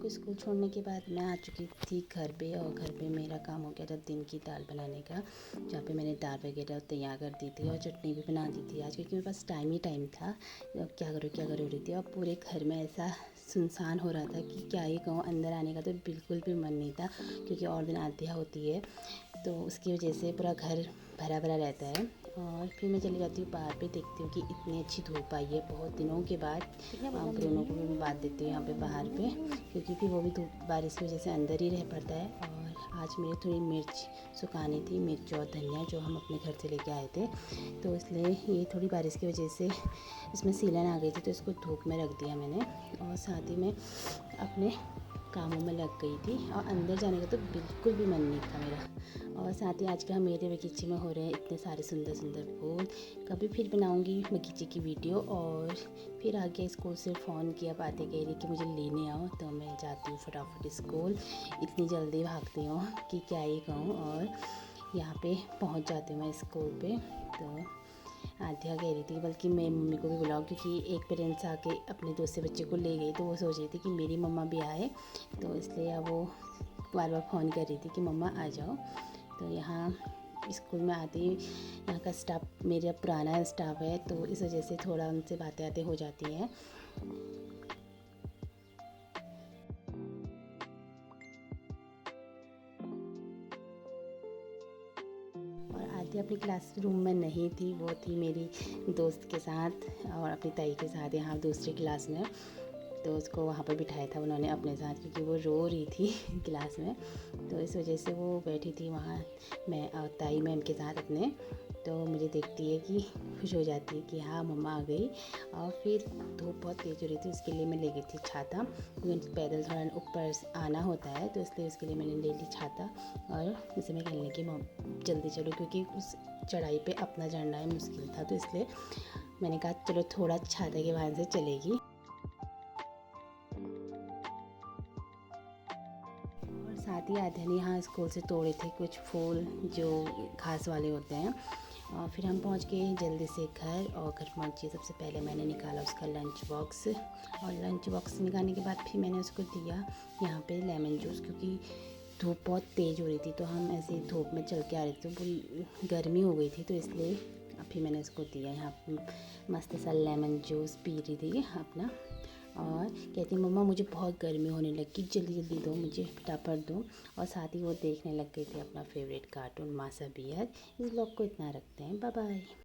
को स्कूल छोड़ने के बाद मैं आ चुकी थी घर पे, और घर पे मेरा काम हो गया था दिन की दाल बनाने का, जहाँ पे मैंने दाल वगैरह तैयार कर दी थी और चटनी भी बना दी थी आज, क्योंकि मेरे पास टाइम ही था। अब क्या करूँ हो रही थी, और पूरे घर में ऐसा सुनसान हो रहा था कि क्या ही कहूँ। अंदर आने का तो बिल्कुल भी मन नहीं था, क्योंकि और दिन आध्या होती है तो उसकी वजह से पूरा घर भरा भरा रहता है। और फिर मैं चली जाती हूँ बाहर पे, देखती हूँ कि इतनी अच्छी धूप आई है बहुत दिनों के बाद। ब्रूनो को भी मैं बांध देती हूँ यहाँ पे बाहर पे, क्योंकि फिर वो भी धूप बारिश की वजह से अंदर ही रह पड़ता है। और आज मेरी थोड़ी मिर्च सुखानी थी, मिर्च और धनिया जो हम अपने घर से लेके आए थे, तो इसलिए ये थोड़ी बारिश की वजह से इसमें सीलन आ गई थी, तो इसको धूप में रख दिया मैंने। और साथ ही में अपने कामों में लग गई थी, और अंदर जाने का तो बिल्कुल भी मन नहीं था मेरा। और साथ ही आजकल मेरे बगीचे में हो रहे हैं इतने सारे सुंदर सुंदर फूल। कभी फिर बनाऊंगी बगीचे की वीडियो। और फिर आगे स्कूल से फ़ोन किया, बातें कह रही कि मुझे लेने आओ, तो मैं जाती हूँ फटाफट स्कूल। इतनी जल्दी भागती हूँ कि क्या ही कहूँ। और यहाँ पे पहुँच जाती हूँ मैं स्कूल पे। तो आध्या कह रही थी बल्कि मैं मम्मी को भी बुलाऊँ, क्योंकि एक पेरेंट्स आके अपने दूसरे बच्चे को ले गई, तो वो सोच रही थी कि मेरी मम्मा भी आए, तो इसलिए अब वो बार बार फ़ोन कर रही थी कि मम्मा आ जाओ। तो यहाँ स्कूल में आते ही यहाँ का स्टाफ मेरा पुराना स्टाफ है, तो इस वजह से थोड़ा उनसे बातें हो जाती हैं। और आधी अपनी क्लासरूम में नहीं थी, वो थी मेरी दोस्त के साथ और अपनी ताई के साथ यहाँ दूसरी क्लास में। तो उसको वहाँ पर बिठाया था उन्होंने अपने साथ, क्योंकि वो रो रही थी क्लास में, तो इस वजह से वो बैठी थी वहाँ मैं और ताई मैम के साथ अपने। तो मुझे देखती है कि खुश हो जाती है कि हाँ मम्मा आ गई। और फिर धूप बहुत तेज़ हो रही थी, उसके लिए मैं ले गई थी छाता, क्योंकि पैदल थोड़ा ऊपर आना होता है, तो इसलिए उसके लिए मैंने ले ली छाता। और उसे मैं कहने लगी जल्दी चलो, क्योंकि उस चढ़ाई पे अपना चढ़ना है मुश्किल था, तो इसलिए मैंने कहा चलो थोड़ा छाता के बहाने से चलेगी। और साथ ही आध्या ने यहाँ स्कूल से तोड़े थे कुछ फूल जो घास वाले होते हैं। और फिर हम पहुँच गए जल्दी से घर, और घर पहुँचे सबसे पहले मैंने निकाला उसका लंच बॉक्स, और लंच बॉक्स निकालने के बाद फिर मैंने उसको दिया यहाँ पे लेमन जूस, क्योंकि धूप बहुत तेज़ हो रही थी, तो हम ऐसे धूप में चल के आ रहे थे, तो पूरी गर्मी हो गई थी, तो इसलिए फिर मैंने उसको दिया यहाँ मस्त सा लेमन जूस पी रही थी अपना। और कहती मम्मा मुझे बहुत गर्मी होने लगी, जल्दी जल्दी दो मुझे, फटाफट दो। और साथ ही वो देखने लग गई थी अपना फेवरेट कार्टून मासा बियर। इस ब्लॉग को इतना रखते हैं, बाय बाय।